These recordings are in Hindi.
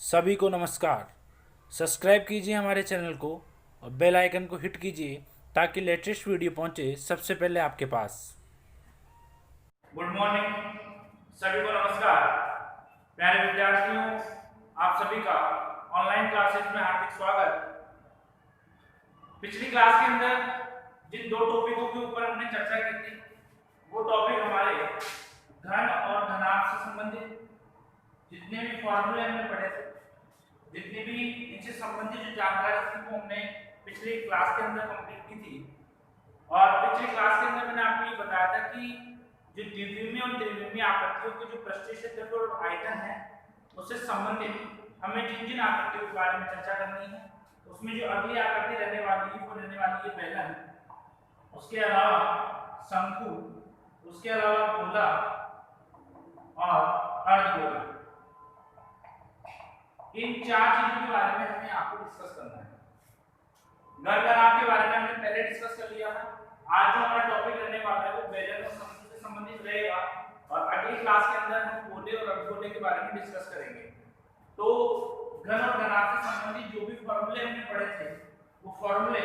सभी को नमस्कार। सब्सक्राइब कीजिए हमारे चैनल को और बेल आइकन को हिट कीजिए ताकि लेटेस्ट वीडियो पहुंचे सबसे पहले आपके पास। गुड मॉर्निंग, सभी को नमस्कार। प्यारे विद्यार्थियों, आप सभी का ऑनलाइन क्लासेस में हार्दिक स्वागत। पिछली क्लास के अंदर जिन दो टॉपिकों के ऊपर हमने चर्चा की थी वो टॉपिक हमारे घन और घनाभ से संबंधित जितने भी फॉर्मूले हमने पढ़े थे, जितनी भी इनसे संबंधित जो जानकारी थी वो हमने पिछली क्लास के अंदर कंप्लीट की थी। और पिछली क्लास के अंदर मैंने आपको ये बताया था कि जो द्विविमीय और त्रिविमीय आकृतियों के जो पृष्ठीय क्षेत्रफल और आयतन है उससे संबंधित हमें जिन जिन आकृतियों के बारे में चर्चा करनी है, उसमें जो अगली आकृति रहने वाली है वो रहने वाली है बेलन, उसके अलावा शंकु, उसके अलावा गोला और अर्धगोला। इन चार चीजों के बारे में हमें आपको डिस्कस करना है। घन घनाभ के बारे में हमने पहले डिस्कस कर लिया था। आज जो हमारा टॉपिक रहने वाला है वो बेलन और शंकु से संबंधित रहेगा और अगली क्लास के अंदर हम गोले और अर्धगोले के बारे में डिस्कस करेंगे। तो घन और घनाभ से संबंधित जो भी फॉर्मूले हमने पढ़े थे वो फॉर्मूले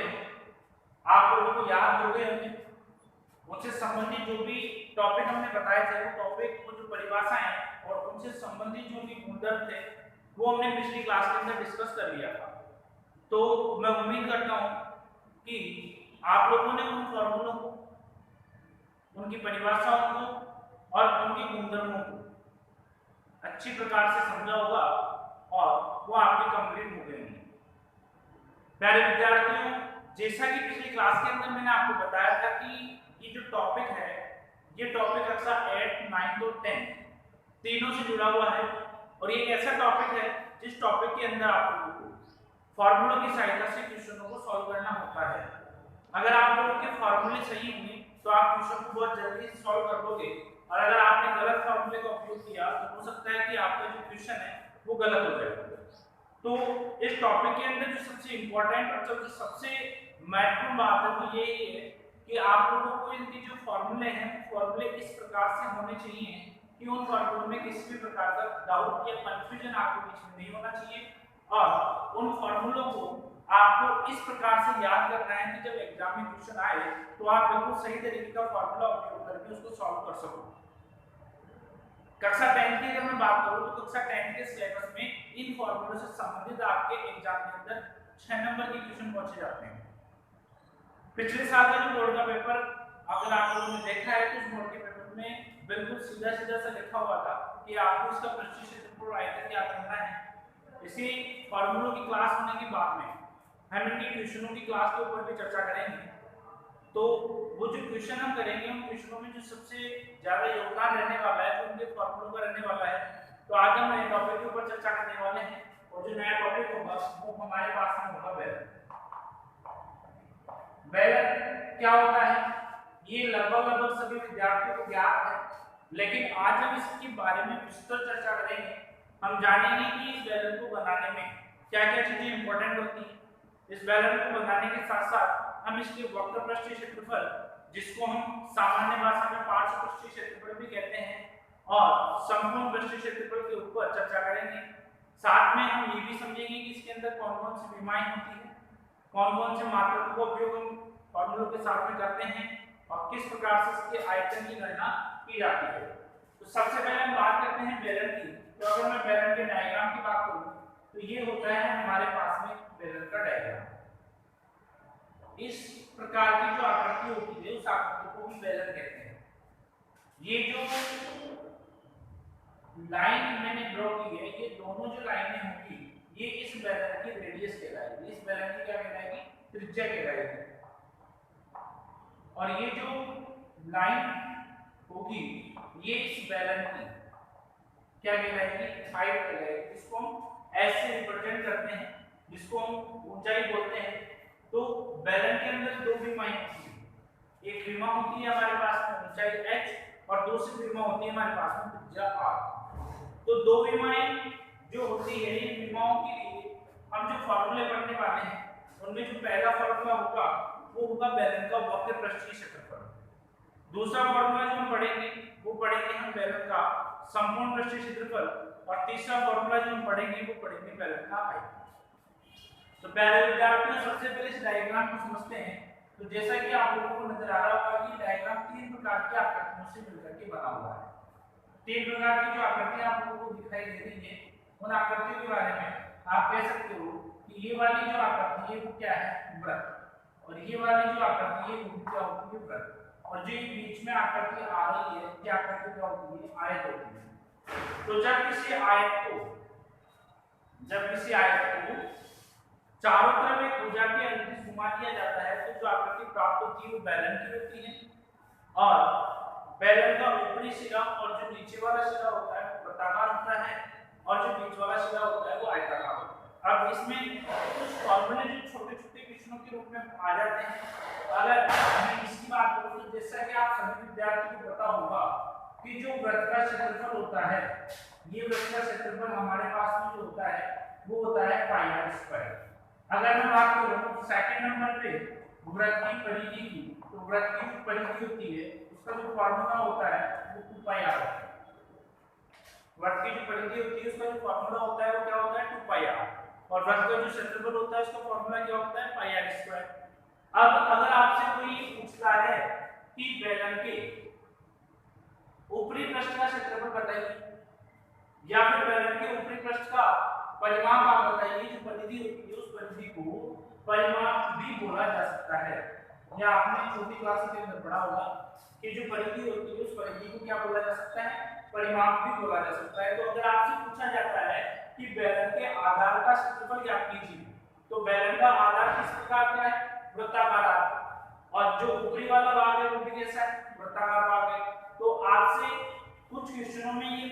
आप लोगों को याद हो गए होंगे। उनसे संबंधित जो भी टॉपिक हमने बताए थे वो टॉपिक वो जो परिभाषाएं और उनसे संबंधित जो भी गुणधर्म थे वो हमने पिछली क्लास के अंदर डिस्कस कर लिया था। तो मैं उम्मीद करता हूं कि आप लोगों ने उन फॉर्मूलों को, उनकी परिभाषाओं को और उनके गुणधर्मों को अच्छी प्रकार से समझा होगा और वो आपके कंप्लीट हो गए होंगे। प्यारे विद्यार्थियों, जैसा कि पिछली क्लास के अंदर मैंने आपको बताया था कि ये जो टॉपिक है ये टॉपिक कक्षा 8, 9 और 10 तीनों से जुड़ा हुआ है और ये ऐसा टॉपिक है जिस टॉपिक के अंदर आप लोगों को फॉर्मूलों की सहायता से क्वेश्चनों को सॉल्व करना होता है। अगर आप लोगों के फॉर्मूले सही होंगे तो आप क्वेश्चन को बहुत जल्दी से सॉल्व कर लोगे और अगर आपने गलत फॉर्मूले का उपयोग किया तो हो सकता है कि आपका जो क्वेश्चन है वो गलत हो जाए। तो इस टॉपिक के अंदर जो सबसे इंपॉर्टेंट और जो सबसे महत्वपूर्ण बात है वो यही है कि आप लोगों को इनके जो फॉर्मूले हैं फॉर्मूले इस प्रकार से होने चाहिए कि उन फॉर्मूलों में किसी भी प्रकार का डाउट या कंफ्यूजन आपके बीच में नहीं होना चाहिए और उन फॉर्मूलों को आपको इस प्रकार से याद करना है कि जब एग्जाम में क्वेश्चन आए तो आप बिल्कुल सही तरीके का फॉर्मूला उपयोग करके उसको सॉल्व कर सको। कक्षा 10 की अगर मैं बात करूं तो कक्षा 10 के सिलेबस में इन फॉर्मूलों से संबंधित आपके एग्जाम के अंदर 6 नंबर के क्वेश्चन पूछे जाते हैं। पिछले साल का जो बोर्ड का पेपर अगर आप लोगों ने देखा है तो उस बोर्ड के पेपर में बिल्कुल सीधा सीधा सा लिखा हुआ था कि आपको इसका पृष्ठीय क्षेत्रफल और आयतन ज्ञात करना है। इसी फॉर्मूलों की क्लास होने के बाद में हम इनकी क्वेश्चनों की क्लास के ऊपर भी चर्चा करेंगे। तो वो जो क्वेश्चन हम करेंगे उन क्वेश्चनों में जो सबसे ज्यादा योगदान रहने वाला है तो उनके फॉर्मूलों का रहने वाला है। तो आज हम नए टॉपिक के ऊपर चर्चा करने वाले हैं और जो नया टॉपिक होगा वो हमारे पास में होगा बेलन। बेलन क्या होता है ये लगभग सभी विद्यार्थियों को ज्ञात है, लेकिन आज हम इसके बारे में विस्तृत चर्चा करेंगे। हम जानेंगे कि इस बेलन को बनाने में क्या क्या चीजें इंपॉर्टेंट होती हैं। इस बेलन को बनाने के साथ साथ हम इसके वक्र पृष्ठीय क्षेत्रफल जिसको हम सामान्य भाषा में पार्श्व पृष्ठीय क्षेत्रफल भी कहते हैं और संपूर्ण पृष्ठीय क्षेत्रफल के ऊपर चर्चा करेंगे। साथ में हम ये भी समझेंगे कि इसके अंदर कौन कौन सी विमाएं होती है, कौन कौन से मात्रकों का उपयोग हम फॉर्मूलों के साथ में करते हैं और किस प्रकार से इसके आयतन की गणना की जाती है। तो सबसे पहले हम बात करते हैं बेलन की। तो अगर मैं बेलन के डायग्राम की बात करूं तो ये होता है हमारे पास में बेलन का डायग्राम। इस प्रकार की जो आकृति होती है उस आकृति को हम बेलन कहते हैं। ये जो लाइन मैंने ड्रॉ की है ये दोनों जो लाइनें होंगी ये इस बेलन की रेडियस कहलाएगी, इस बेलन की क्या कहलाएगी, त्रिज्या कहलाएगी। और ये जो लाइन होगी ये इस बेलन की क्या कहलाएगी, हाइट कहलाएगी, जिसको हम एस से रिप्रेजेंट करते हैं, जिसको हम ऊंचाई बोलते हैं। तो बेलन के अंदर दो विमाएं होती हैं, एक विमा होती है हमारे पास में ऊंचाई h और दूसरी विमा होती है हमारे पास में त्रिज्या r। तो दो विमाएं जो होती है इन विमाओं के लिए हम जो फॉर्मूले पढ़ने वाले हैं उनमें जो पहला फॉर्मूला होगा वो होगा बेलन का वक्र पृष्ठीय क्षेत्रफल। दूसरा फॉर्मूला जो हम पढ़ेंगे वो पढ़ेंगे हम बेलन का संपूर्ण पृष्ठीय क्षेत्रफल और तीसरा फॉर्मूला जो हम पढ़ेंगे वो पढ़ेंगे बेलन का आई। तो पहले विद्यार्थियों सबसे पहले इस डायग्राम को समझते हैं। तो जैसा कि आप लोगों को नजर आ रहा होगा कि डायग्राम तीन प्रकार की आकृतियों से मिलकर के बना हुआ है। तीन प्रकार की जो आकृतियां आप लोगों को दिखाई दे रही है उन आकृतियों के बारे में आप कह सकते हो कि ये वाली जो आकृति है वो क्या है, वृत्त, और ये वाली जो आकृति है वो क्या होती है, वृत्त, और जो बीच में आकृति आ रही है क्या आकृति क्या होती है, आयत होती है। तो जब किसी आयत को चारों तरफ एक भुजा के अनुदिश घुमा दिया जाता है तो जो आकृति प्राप्त होती है वो बेलन की होती है, और बेलन का ऊपरी सिरा और जो नीचे वाला सिरा होता है वो वृत्ताकार होता है, और जो बीच वाला सिरा होता है वो आयताकार होता है। अब इसमें कुछ फॉर्मूले जो छोटे-छोटे क्वेश्चनों के रूप में आ जाते हैं। अगर मैं इसकी बात करूं तो जैसा कि आप सभी विद्यार्थियों को पता होगा कि जो वृत्त का क्षेत्रफल होता है, ये वृत्त का क्षेत्रफल हमारे पास में जो होता है वो होता है पाई आर स्क्वायर। अगर मैं बात करूं सेकंड नंबर पे वृत्त की परिधि की, तो वृत्त की जो परिधि होती है उसका जो फार्मूला होता है वो 2 पाई आर होता है। वृत्त की जो परिधि होती है उसका जो फार्मूला होता है वो क्या होता है, 2 पाई आर, और वृत्त का जो क्षेत्रफल होता है उसका फार्मूला क्या होता है, पाई आर स्क्वायर। अब अगर आपसे कोई पूछता है कि बेलन के ऊपरी पृष्ठ का क्षेत्रफल बताइए या फिर बेलन के ऊपरी पृष्ठ का परिमाप आप बताइए, जो परिधि होती है उस परिधि को परिमाप भी बोला जा सकता है। या आपने छोटी क्लास के अंदर पढ़ा होगा कि जो परिधि होती है उस परिधि को क्या बोला जा सकता है, परिमाप भी बोला जा सकता है। तो अगर आपसे पूछा जाता है कि बेलन के आधार का क्षेत्रफल ज्ञात कीजिए, तो बेलन का आधार किस प्रकार का है, वृत्ताकार, और जो ऊपरी वाला भाग है वो भी कैसा है, वृत्ताकार भाग है। तो आपसे कुछ क्वेश्चनों में ये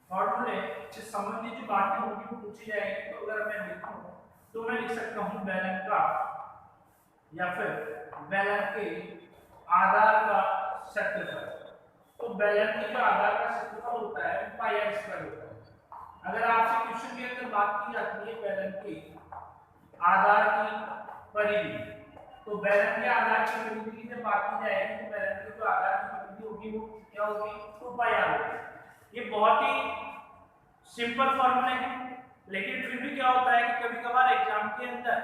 फॉर्मूले से संबंधित जो बातें होंगी वो पूछी जाएगी। तो अगर मैं लिखूं तो मैं लिख सकता हूं बेलन का या फिर बेलन के आधार का क्षेत्रफल। तो बेलन के जो आधार का क्षेत्रफल होता है वो पाई आर स्क्वायर होता है। अगर आपसे क्वेश्चन के अंदर बात की जाती है बेलन के आधार की परिधि, तो बेलन के आधार की परिधि की जब बात की जाएगी तो बेलन के जो आधार की परिधि होगी वो क्या होगी, 2 पाई आर होगी। ये बहुत ही सिंपल फॉर्मूले हैं, लेकिन फिर भी क्या होता है कि कभी-कभार एग्जाम के अंदर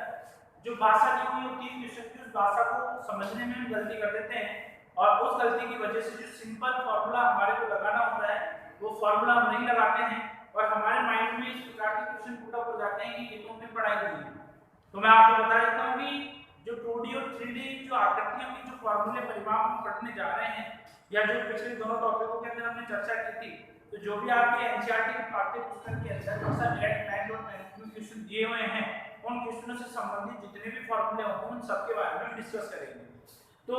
जो भाषा दी हुई होती है क्वेश्चन की उस भाषा को समझने में हम गलती कर देते हैं, और उस गलती की वजह से जो सिंपल फॉर्मूला हमारे को लगाना होता है वो फॉर्मूला हम नहीं लगाते हैं, और हमारे माइंड में इस प्रकार के क्वेश्चन पुट अप हो जाते हैं कि ये तो हमने पढ़ाई नहीं है। तो मैं आपको बता देता हूँ कि जो 2D और 3D जो आकृतियों की जो फॉर्मूले परिमाप हम पढ़ने जा रहे हैं, या जो पिछले दोनों टॉपिकों के अंदर हमने चर्चा की थी, तो जो भी आपके एनसीईआरटी के पाठ्य पुस्तक के अंदर जैसा नेट 9 और 9 में क्वेश्चन दिए हुए हैं उन क्वेश्चनों से संबंधित जितने भी फॉर्मूले होंगे उन सब के बारे में हम डिस्कस करेंगे। तो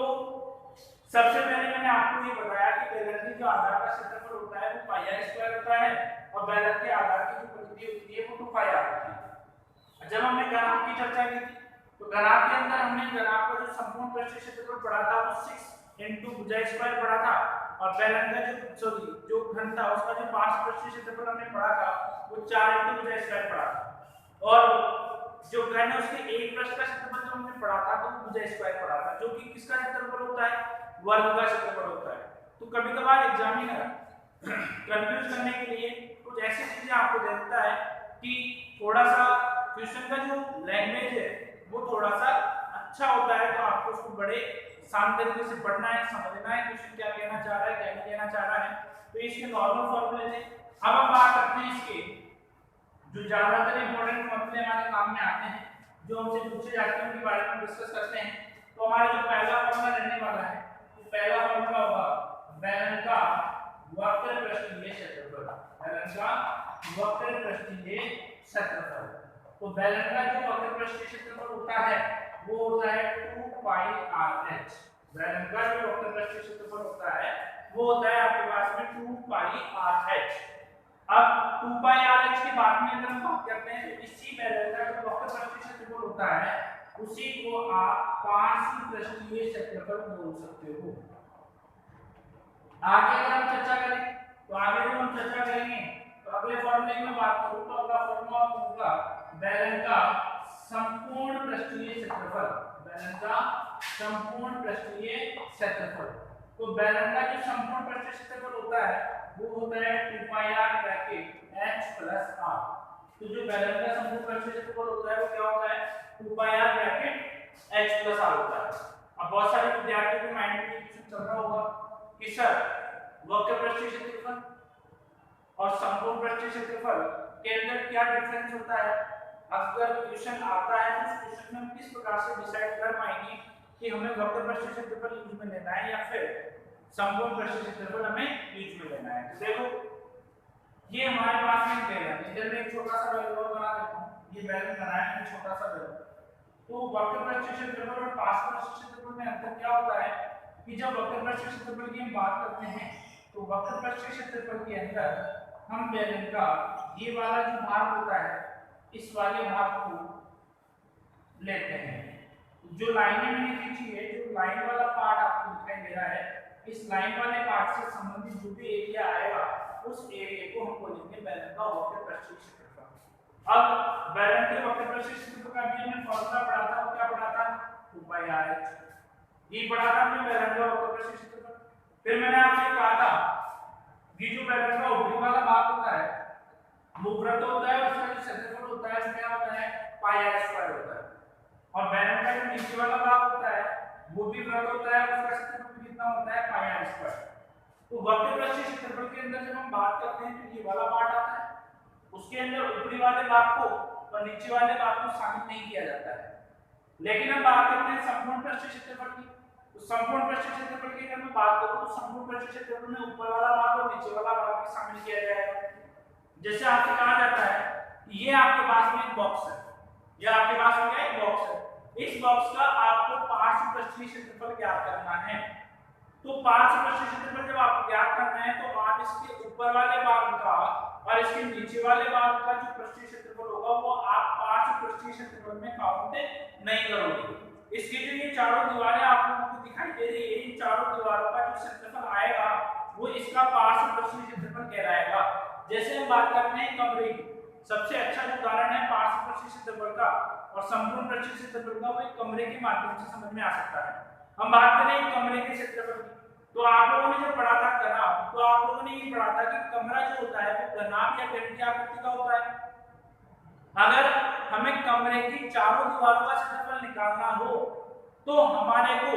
सबसे पहले मैंने आपको ये बताया कि बेलन के जो आधार का क्षेत्रफल होता है वो पाई आर स्क्वायर होता है, और बेलन के आधार की जो परिधि होती है वो 2 पाई आर होती है। जब हमने घनाभ की चर्चा की थी तो घनाभ के अंदर हमने घनाभ का जो संपूर्ण पृष्ठीय क्षेत्रफल पढ़ा था वो 6 into भुजा स्क्वायर पढ़ा था, और बेलन का जो घन था उसका जो 5 पृष्ठीय क्षेत्रफल हमने पढ़ा था वो 4 into भुजा स्क्वायर पढ़ा था, और जो घन है उसके एक पृष्ठ का क्षेत्रफल जो हमने पढ़ा था तो भुजा स्क्वायर पढ़ा था, जो कि किसका क्षेत्रफल होता है, वर्ग का क्षेत्रफल होता है। तो कभी-कभार एग्जामिनर कंफ्यूज करने के लिए कुछ ऐसी चीजें आपको दे देता है कि थोड़ा सा क्वेश्चन का जो लैंग्वेज है वो थोड़ा सा अच्छा होता है, तो आपको उसको बड़े शांत तरीके से पढ़ना है, समझना है क्वेश्चन क्या कहना चाह रहा है, क्या नहीं कहना चाह रहा है। तो इसके नॉर्मल फॉर्मूले थे। अब हम बात करते हैं इसके जो ज्यादातर इंपॉर्टेंट फॉर्मूले हमारे काम में आते हैं, जो हमसे पूछे जाते हैं उनके बारे में डिस्कस करते हैं। तो हमारा जो पहला फॉर्मूला रहने वाला है वो पहला फॉर्मूला होगा बेलन का वक्र पृष्ठीय क्षेत्रफल। बेलन का वक्र पृष्ठीय क्षेत्रफल। तो बेलन का जो वक्र पृष्ठीय क्षेत्रफल होता है वो होता है 2 पाई आर एच। बेलन का जो वक्र पृष्ठीय क्षेत्रफल होता है वो होता है आपके पास में 2 पाई आर एच। अब 2 पाई आर एच के बाद में अगर हम बात करते हैं तो इसी बेलन का जो वक्र पृष्ठीय क्षेत्रफल होता है उसी को आप पार्श्व पृष्ठीय क्षेत्रफल बोल सकते हो। आगे अगर हम चर्चा करें तो आगे जब हम चर्चा करेंगे तो अगले फॉर्मूले की मैं बात करूं तो अगला फॉर्मूला होगा बेलन का संपूर्ण पृष्ठीय क्षेत्रफल। बेलन का संपूर्ण पृष्ठीय क्षेत्रफल। तो बेलन का जो संपूर्ण पृष्ठीय क्षेत्रफल होता है वो होता है 2 pi r bracket h plus r। तो जो बेलन का संपूर्ण पृष्ठीय क्षेत्रफल होता है वो क्या होता है 2 pi r bracket h plus r होता है। अब बहुत सारे विद्यार्थियों के माइंड में क्वेश्चन चल रहा होगा कि सर वक्र पृष्ठीय क्षेत्रफल और संपूर्ण पृष्ठीय क्षेत्रफल के अंदर क्या डिफरेंस होता है। अगर क्वेश्चन आता है तो उस क्वेश्चन में हम किस प्रकार से डिसाइड कर पाएंगे कि हमें वक्र पृष्ठीय क्षेत्रफल यूज में लेना है या फिर संपूर्ण पृष्ठीय क्षेत्रफल हमें यूज में लेना है। तो देखो ये हमारे पास में बेलन, इधर में एक छोटा सा बेलन और बना देता हूं। ये बेलन बनाया है छोटा सा बेलन। तो वक्र पृष्ठीय क्षेत्रफल और पार्श्व पृष्ठीय क्षेत्रफल में अंतर क्या होता है कि जब वक्र पृष्ठीय क्षेत्रफल की हम बात करते हैं तो वक्र पृष्ठीय क्षेत्रफल के अंदर हम बेलन का ये वाला जो भाग होता है इस वाले भाग को लेते हैं। जो लाइनें मैंने खींची है, जो लाइन वाला पार्ट आपको दिखाई दे रहा है, इस लाइन वाले पार्ट से संबंधित जो भी एरिया आएगा उस एरिया को हम बोलेंगे बेलन का वक्र पृष्ठीय क्षेत्रफल। अब बेलन के वक्र पृष्ठीय क्षेत्रफल का भी हमने फॉर्मूला पढ़ा था, वो क्या पढ़ा था 2 पाई r ये पढ़ा था हमने बेलन का वक्र पृष्ठीय क्षेत्रफल। फिर मैंने आपसे कहा था ये जो बेलन का ऊपरी वाला भाग होता है वो वृत्त होता है, उसका जो क्षेत्रफल होता है वो क्या होता है पाई r स्क्वायर होता है। और बेलन का जो नीचे वाला भाग होता है वो भी वृत्त होता है, उसका क्षेत्रफल कितना होता है पाई r स्क्वायर। तो वक्र पृष्ठीय क्षेत्रफल के अंदर जब हम बात करते हैं तो ये वाला पार्ट आता है, उसके अंदर ऊपरी वाले भाग को और नीचे वाले भाग को शामिल नहीं किया जाता है। लेकिन हम बात करते हैं संपूर्ण पृष्ठीय क्षेत्रफल की। तो संपूर्ण पृष्ठीय क्षेत्रफल की अगर मैं बात करूं तो संपूर्ण पृष्ठीय क्षेत्रफल में ऊपर वाला भाग और नीचे वाला भाग भी शामिल किया जाएगा। जैसे आपसे कहा जाता है कि ये आपके पास में एक बॉक्स है, ये आपके पास में क्या एक बॉक्स है, इस बॉक्स का आपको पार्श्व पृष्ठीय क्षेत्रफल ज्ञात करना है। तो पार्श्व पृष्ठीय क्षेत्रफल जब आपको ज्ञात करना है तो आप इसके ऊपर वाले भाग का और इसके नीचे वाले भाग का जो पृष्ठीय क्षेत्रफल होगा वो आप पार्श्व पृष्ठीय क्षेत्रफल में काउंट नहीं करोगे। इसकी जो ये चारों दीवारें आप लोगों को दिखाई दे रही है, इन चारों दीवारों का जो क्षेत्रफल आएगा वो इसका पार्श्व पृष्ठीय क्षेत्रफल कहलाएगा। जैसे हम बात करते हैं कमरे की, सबसे अच्छा जो उदाहरण है पार्श्व पृष्ठीय क्षेत्रफल का और संपूर्ण पृष्ठीय क्षेत्रफल का वो एक कमरे के माध्यम से समझ में आ सकता है। हम बात करें एक कमरे के क्षेत्रफल की, तो आप लोगों ने जब पढ़ा था घनाभ, तो आप लोगों ने ये पढ़ा था कि कमरा जो होता है वो घनाभ या घन की आकृति का होता है। अगर हमें कमरे की चारों दीवारों का क्षेत्रफल निकालना हो तो हमारे को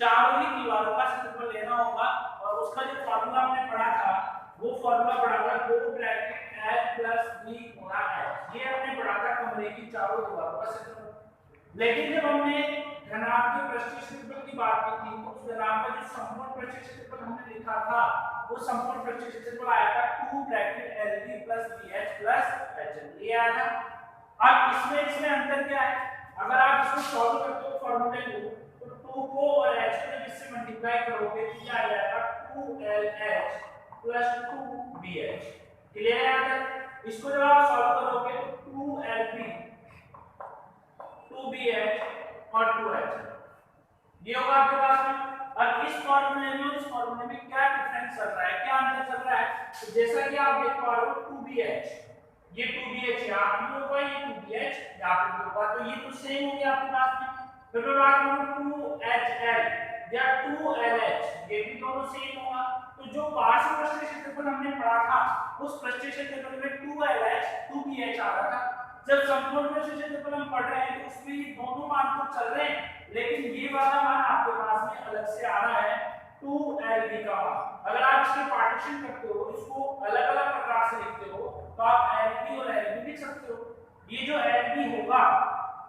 चारों ही दीवारों का क्षेत्रफल लेना होगा और उसका जो फार्मूला हमने पढ़ा था वो फार्मूला पढ़ा था 2 ब्रैकेट h प्लस b गुणा h। ये हमने पढ़ा था कमरे की चारों दीवारों का क्षेत्रफल। लेकिन जब हमने घनाभ के पृष्ठीय क्षेत्रफल की बात की थी तो उस घनाभ का जो संपूर्ण पृष्ठीय क्षेत्रफल हमने लिखा था वो संपूर्ण पृष्ठीय क्षेत्रफल आया था 2 bracket lb plus bh plus hn। ये आया था। अब इसमें अंतर क्या है, अगर आप इसको सॉल्व करते हो फार्मूले को तो 2 को और h को इससे मल्टीप्लाई करोगे तो क्या आ जाएगा 2lh प्लस 2bh। क्लियर है यहाँ तक? इसको जब आप सॉल्व करोगे तो 2lb 2bh और 2h ये होगा आपके पास में। अब इस फार्मूले में और इस फार्मूले में क्या डिफरेंस चल रहा है, क्या अंतर चल रहा है, तो जैसा कि आप देख पा रहे हो 2bh, ये 2bh यहाँ पे होगा, ये 2bh यहाँ पे होगा, तो ये तो सेम हो गया आपके पास में। फिर मैं बात करूं 2hl या 2lh, ये भी दोनों सेम होगा। तो जो पार्श्व पृष्ठीय क्षेत्रफल हमने पढ़ा था उस पृष्ठीय क्षेत्रफल में 2lh 2bh आ रहा था। जब संपूर्ण पृष्ठीय क्षेत्रफल हम पढ़ रहे हैं तो उसमें ये दोनों मान तो चल रहे हैं, लेकिन ये वाला मान आपके पास में अलग से आ रहा है 2lb का मान। अगर आप इसके पार्टीशन करते हो, इसको अलग-अलग प्रकार से लिखते हो तो आप lb और lb लिख सकते हो। ये जो lb होगा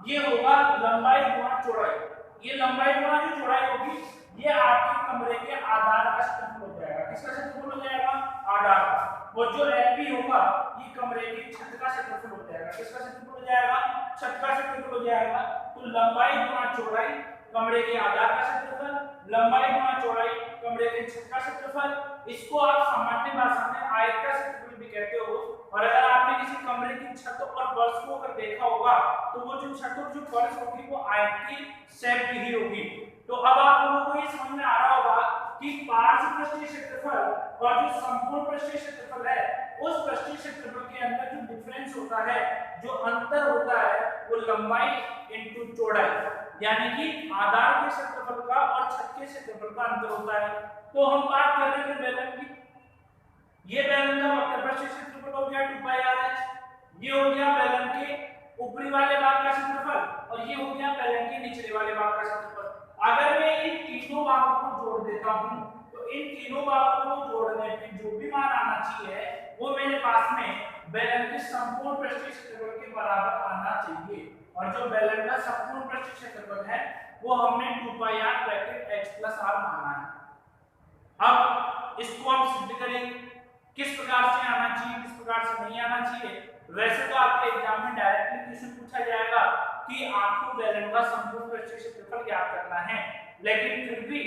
ये होगा लंबाई गुणा चौड़ाई। ये लंबाई गुणा जो चौड़ाई होगी ये आपके कमरे के आधार का क्षेत्रफल हो जाएगा। किसका क्षेत्रफल हो जाएगा? आधार का। और जो lb होगा ये कमरे की छत का क्षेत्रफल हो जाएगा। किसका क्षेत्रफल हो जाएगा? छत का क्षेत्रफल हो जाएगा। तो लंबाई गुणा चौड़ाई कमरे के आधार का क्षेत्रफल, लंबाई गुणा चौड़ाई कमरे के छत का क्षेत्रफल। इसको आप सामान्य भाषा में आयत का क्षेत्रफल भी कहते हो। और अगर आपने किसी कमरे की छत और फर्श को अगर देखा होगा तो वो जो छत और जो फर्श होगी वो आयत की शेप की ही होगी। तो अब आप लोगों को ये समझ में आ रहा होगा कि पार्श्व पृष्ठीय क्षेत्रफल और जो संपूर्ण पृष्ठीय क्षेत्रफल है उस पृष्ठीय क्षेत्रफल के अंदर जो डिफरेंस होता है, जो अंतर होता है वो लंबाई इनटू चौड़ाई, यानी कि आधार के क्षेत्रफल का और छत के क्षेत्रफल का अंतर होता है। तो हम बात कर रहे थे बेलन की, ये बेलन का वक्र प्रस्थ क्षेत्रफल हो गया 2 पाई r h, ये हो गया बेलन के ऊपरी वाले भाग का क्षेत्रफल और ये हो गया बेलन के निचले वाले भाग का क्षेत्रफल। अगर मैं इन तीनों भागों को जोड़ देता हूं तो इन तीनों भागों को जोड़ने पे जो भी मान आना चाहिए वो मेरे पास में बेलन के संपूर्ण पृष्ठ क्षेत्रफल के बराबर आना चाहिए, और जो बेलन का संपूर्ण पृष्ठ क्षेत्रफल है वो हमने 2 pi r bracket h plus r माना है। अब इसको हम सिद्ध करेंगे किस प्रकार से आना चाहिए किस प्रकार से नहीं आना चाहिए। वैसे तो आपके एग्जाम में डायरेक्टली क्वेश्चन पूछा जाएगा कि आपको बेलन का संपूर्ण पृष्ठ क्षेत्रफल ज्ञात करना है, लेकिन फिर भी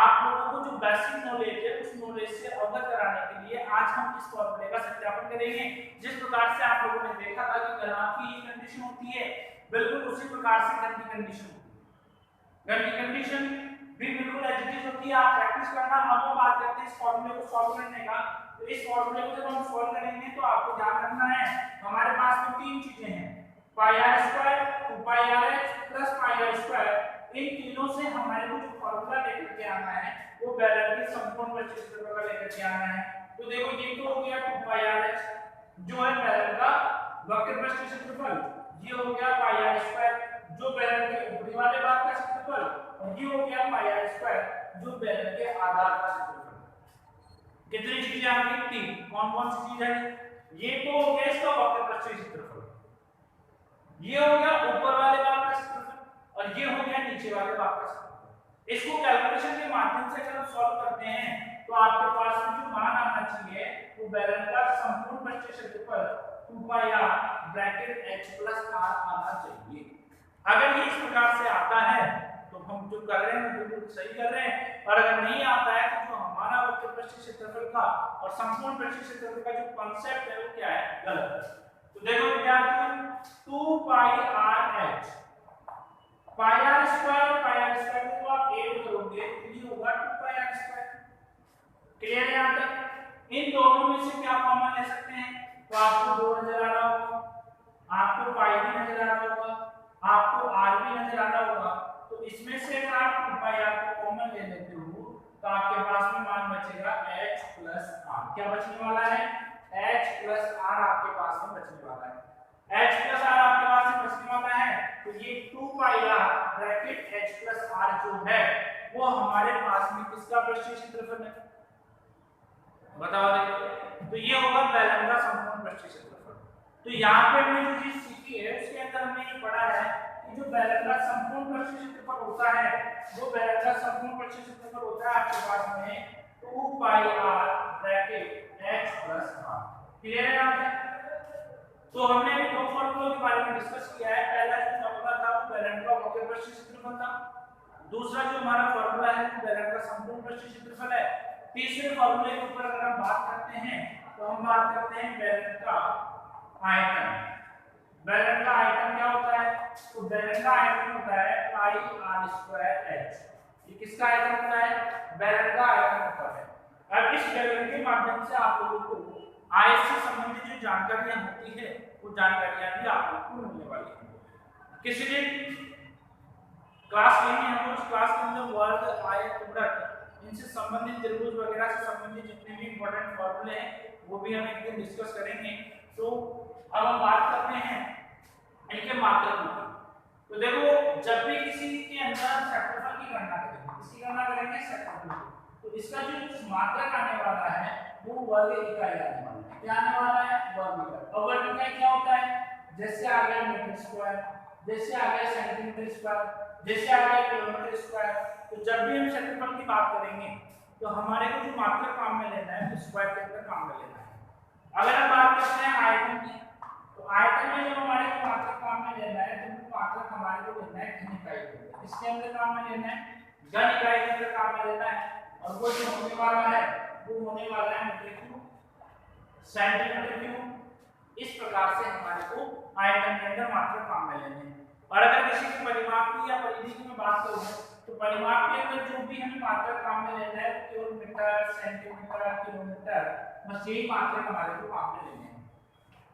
आप लोगों को जो बेसिक नॉलेज है उस नॉलेज से अवगत कराने के लिए आज हम इस फॉर्मूले का सत्यापन करेंगे। जिस प्रकार से आप लोगों ने देखा था कि गणना की ये कंडीशन होती है, बिल्कुल उसी प्रकार से गण की कंडीशन होती है। गण की कंडीशन भी बिल्कुल एग्जिस्ट होती है, आप प्रैक्टिस करना। अब हम बात करते हैं इस फॉर्मूले को सॉल्व करने का। तो इस फॉर्मूले को जब हम सॉल्व करेंगे तो आपको ध्यान रखना है हमारे पास में तीन चीजें हैं, pi r square 2 pi r h plus pi r square. इन तीनों से हमारे को जो फॉर्मूला लेकर के आना है वो बेलन के संपूर्ण पृष्ठ क्षेत्रफल का लेकर के आना है। तो देखो ये तो हो गया 2 पाई r h जो है बेलन का वक्र पृष्ठ क्षेत्रफल, ये हो गया पाई r स्क्वायर जो बेलन के ऊपरी वाले भाग का क्षेत्रफल, और ये हो गया पाई r स्क्वायर जो बेलन के आधार का क्षेत्रफल। कितनी चीजें आ गई? तीन। कौन कौन सी चीज है? ये तो हो गया इसका वक्र पृष्ठ क्षेत्रफल, ये हो गया ऊपर वाले भाग का क्षेत्रफल, और ये हो गया नीचे वाले भाग का क्षेत्रफल। इसको कैलकुलेशन के माध्यम से अगर हम सॉल्व करते हैं तो आपके पास में जो मान आना चाहिए वो बेलन का संपूर्ण पृष्ठ क्षेत्रफल 2 pi r bracket h plus r आना चाहिए। अगर ये इस प्रकार से आता है तो हम जो कर रहे हैं बिल्कुल सही कर रहे हैं, और अगर नहीं आता है तो जो हमारा वक्र पृष्ठ क्षेत्रफल का और संपूर्ण पृष्ठ क्षेत्रफल का जो कांसेप्ट है वो क्या है? गलत है। तो देखो विद्यार्थियों 2 पाई r h पाई r स्क्वायर को आप ऐड करोगे तो ये होगा 2 पाई r स्क्वायर। क्लियर है यहां तक? इन दोनों में से क्या कॉमन ले सकते हैं? तो आपको 2 नजर आ रहा होगा, आपको पाई भी नजर आ रहा होगा, आपको r भी नजर आ रहा होगा। तो इसमें से अगर आप 2 पाई r को कॉमन ले लेते हो तो आपके पास में मान बचेगा h प्लस r। क्या बचने वाला है? h प्लस r आपके पास में बचने वाला है। h प्लस r आपके पास में बचने वाला है तो ये 2 pi r bracket h plus r जो है वो हमारे पास में किसका पृष्ठ क्षेत्रफल है? बताओ देखो। तो ये होगा बेलन का संपूर्ण पृष्ठ क्षेत्रफल। तो यहाँ पे हमने जो चीज सीखी है उसके अंदर हमने ये पढ़ा है कि जो बेलन का संपूर्ण पृष्ठ क्षेत्रफल होता है वो बेलन का संपूर्ण पृष्ठ क्षेत्रफल होता है आपके पास में 2 pi r bracket h plus r। Clear है यहाँ पे? तो हमने अभी दो फॉर्मूलों के बारे में डिस्कस किया है। पहला जो फॉर्मूला था वो बेलन का वक्र पृष्ठ क्षेत्रफल था, दूसरा जो हमारा फॉर्मूला है वो बेलन का संपूर्ण पृष्ठ क्षेत्रफल है। तीसरे फॉर्मूले के ऊपर अगर हम बात करते हैं तो हम बात करते हैं बेलन का आयतन। बेलन का आयतन क्या होता है? तो बेलन का आयतन होता है पाई r स्क्वायर h। ये किसका आयतन होता है? बेलन का आयतन होता है। अब इस बेलन के माध्यम से आप लोगों को आयत से संबंधित जो जानकारियां होती है वो जानकारियां भी आप लोगों को मिलने वाली है। किसी दिन क्लास लेनी है उस क्लास के अंदर वर्ग आयत वृत्त इनसे संबंधित त्रिभुज वगैरह से संबंधित जितने भी इंपॉर्टेंट फॉर्मूले हैं वो भी हम एक दिन डिस्कस करेंगे। तो अब हम बात करते हैं इनके मात्रक की। तो देखो जब भी किसी के अंदर क्षेत्रफल की गणना करेंगे, किसकी गणना करेंगे? क्षेत्रफल। तो इसका जो मात्रक आने वाला है वो वर्ग इकाई आने वाला है। क्या आने वाला है? वर्ग इकाई। और वर्ग इकाई क्या होता है? जैसे आ गया मीटर स्क्वायर, जैसे आ गया सेंटीमीटर स्क्वायर, जैसे आ गया किलोमीटर स्क्वायर। तो जब भी हम क्षेत्रफल की बात करेंगे तो हमारे को जो मात्रक काम में लेना है वो स्क्वायर के अंदर काम में लेना है। अगर हम बात करते हैं आयतन की तो आयतन में जब हमारे को मात्रक काम में लेना है तो वो मात्रक हमारे को लेना है घन इकाई के अंदर। इसके अंदर काम में लेना है घन इकाई के अंदर काम में लेना है, और वो जो होने वाला है वो होने वाला है मीटर क्यूब, सेंटीमीटर क्यूब। इस प्रकार से हमारे को आयतन के अंदर मात्रक काम में लेने हैं। और अगर किसी के परिमाप की या परिधि की मैं बात करूं तो परिमाप के अंदर जो भी हमें मात्रक काम में लेना है केवल मीटर, सेंटीमीटर, किलोमीटर, बस यही मात्रक हमारे को काम में लेने हैं।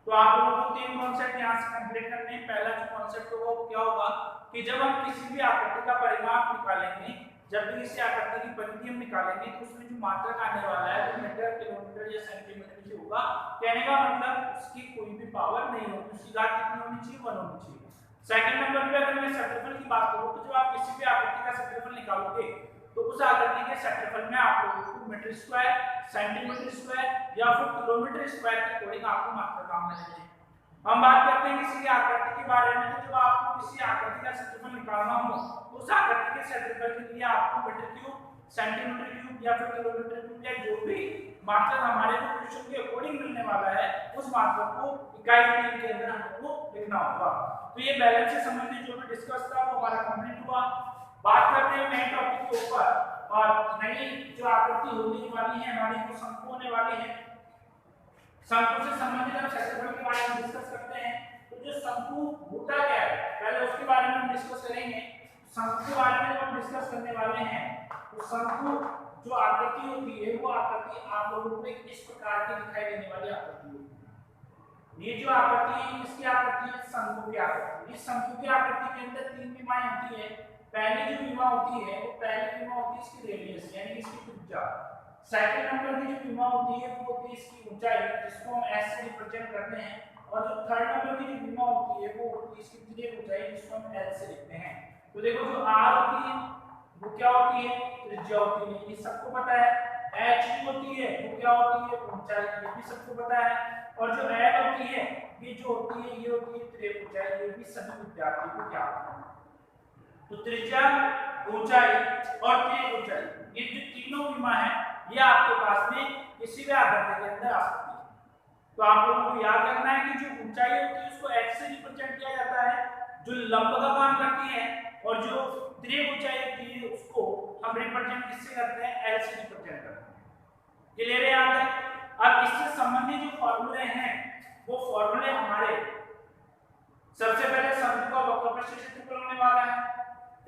तो आप लोगों को तीन कॉन्सेप्ट यहाँ से कंप्लीट करने हैं। पहला जो कॉन्सेप्ट होगा वो क्या होगा कि जब हम किसी भी आकृति का परिमाप निकालेंगे जब भी किसी आकृति की परिधि हम निकालेंगे तो उसमें जो मात्रक आने वाला है वो मीटर, किलोमीटर या सेंटीमीटर से होगा। कहने का मतलब उसकी कोई भी पावर नहीं होगी, उसकी घात कितनी होनी चाहिए, 1 होनी चाहिए। सेकंड नंबर पे अगर मैं क्षेत्रफल की बात करूं तो जब आप किसी भी आकृति का क्षेत्रफल निकालोगे तो उस आकृति के क्षेत्रफल में आप लोगों को मीटर स्क्वायर, सेंटीमीटर स्क्वायर या फिर किलोमीटर स्क्वायर के अकॉर्डिंग आपको मात्रक काम मिलेंगे। हम बात करते हैं किसी आकृति के बारे में, तो जब आपको किसी आकृति का क्षेत्रफल निकालना हो तो उस आकृति के क्षेत्रफल के लिए आपको मीटर क्यूब, सेंटीमीटर क्यूब या फिर किलोमीटर क्यूब या जो भी मात्रक हमारे को क्वेश्चन के अकॉर्डिंग मिलने वाला है उस मात्रक को इकाई मीटर के अंदर हमको लिखना होगा। तो ये बैलेंस से संबंधित जो भी डिस्कस था वो हमारा कंप्लीट हुआ। बात करते हैं नए टॉपिक के ऊपर और नई जो आकृति होने वाली है हमारी वो शंकु होने वाली है। शंकु से संबंधित हम क्षेत्रफल के बारे में डिस्कस करते हैं। तो जो शंकु होता क्या है पहले उसके बारे में हम डिस्कस करेंगे। शंकु के बारे में हम डिस्कस करने वाले हैं तो शंकु जो आकृति होती है वो आकृति आप लोगों को इस प्रकार की दिखाई देने वाली आकृति होती है। ये जो आकृति है इसकी आकृति है शंकु की आकृति। इस शंकु की आकृति के अंदर 3 विमाएं होती है। पहली जो विमा होती है वो पहली विमा होती है इसकी रेडियस यानी इसकी त्रिज्या। सेकंड नंबर की जो विमा होती है वो होती है इसकी ऊंचाई जिसको हम s से रिप्रेजेंट करते हैं। और जो थर्ड नंबर की जो विमा होती है वो होती है इसकी त्रिज्या ऊंचाई जिसको हम l से लिखते हैं। तो देखो जो r होती है वो क्या होती है, त्रिज्या होती है, ये सबको पता है। h होती है वो क्या होती है, ऊंचाई, ये भी सबको पता है। और जो l होती है ये जो होती है ये होती है त्रिज्या ऊंचाई, ये भी सभी विद्यार्थियों को ज्ञात है। तो त्रिज्या, ऊंचाई और त्रिज्या ऊंचाई ये जो तीनों विमा है ये आपके पास में किसी भी आकृति के अंदर आ सकती है। तो आप लोगों को याद रखना है कि जो ऊंचाई होती है उसको h से रिप्रेजेंट किया जाता है जो लंब का काम करती है, और जो त्रिज्या ऊंचाई होती है उसको हम रिप्रेजेंट किससे करते हैं, l से रिप्रेजेंट करते हैं। क्लियर है याद है। अब इससे संबंधित जो फॉर्मूले हैं वो फॉर्मूले हमारे सबसे पहले शंकु का वक्रपृष्ठ क्षेत्रफल होने वाला है,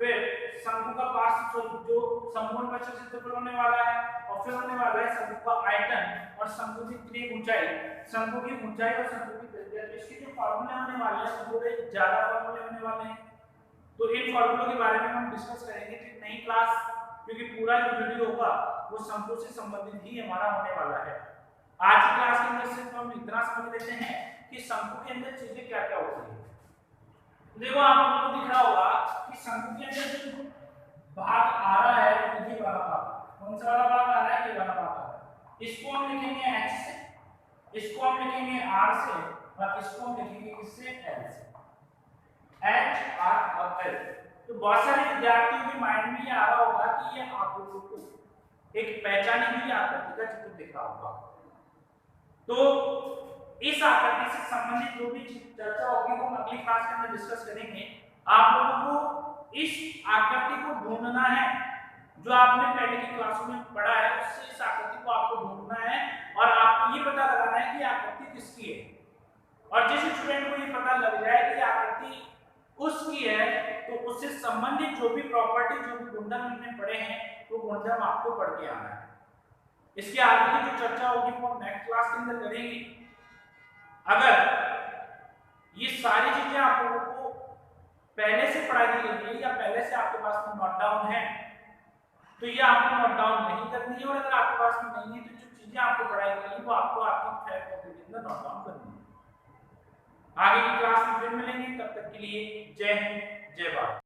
फिर शंकु का पार्श्व जो संपूर्ण पृष्ठ क्षेत्रफल होने वाला है, और फिर होने वाला है शंकु का आयतन और शंकु की त्रिज्या ऊंचाई, शंकु की ऊंचाई और शंकु की त्रिज्या। इसके जो फार्मूले होने वाले हैं वो थोड़े ज्यादा फार्मूले होने वाले हैं। तो इन फार्मूलों के बारे में हम डिस्कस करेंगे कि नई क्लास, क्योंकि पूरा जो वीडियो होगा वो शंकु से संबंधित ही हमारा होने वाला है। आज की क्लास के अंदर सिर्फ हम इतना समझ लेते हैं कि शंकु के अंदर चीजें क्या क्या होती है। देखो आप लोगों को दिख रहा होगा कि शंकु के अंदर जो भाग आ रहा है ये वाला भाग, कौन सा वाला भाग आ रहा है, ये वाला भाग आ रहा है। इसको हम लिखेंगे h से, इसको हम लिखेंगे r से और इसको हम लिखेंगे किससे, l से। h, r और l। तो बहुत सारे विद्यार्थियों के माइंड में ये आ रहा होगा कि ये आप लोगों को एक पहचानी हुई आकृति का चित्र दिख रहा होगा। तो इस आकृति से संबंधित जो भी चर्चा होगी वो हम अगली क्लास के अंदर डिस्कस करेंगे। आप लोगों को इस आकृति को ढूंढना है, जो आपने पहले की क्लासों में पढ़ा है उससे इस आकृति को आपको ढूंढना है और आपको ये पता लगाना है कि आकृति किसकी है। और जिस स्टूडेंट को ये पता लग जाए कि आकृति उसकी है तो उससे संबंधित जो भी प्रॉपर्टी, जो भी गुणधर्म हमने पढ़े हैं वो गुणधर्म आपको पढ़ के आना है। इसके आगे की जो चर्चा होगी वो हम नेक्स्ट क्लास के अंदर करेंगे। अगर ये सारी चीजें आप लोगों को पहले से पढ़ाई गई है या पहले से आपके पास में नोट डाउन है तो ये आपको नोट डाउन नहीं करनी है, और अगर आपके पास में नहीं है तो जो चीजें आपको पढ़ाई गई है वो आपको आपकी फैक्ट कॉपी के अंदर नोट डाउन करनी है। आगे की क्लास में फिर मिलेंगे, तब तक के लिए जय हिंद, जय भारत।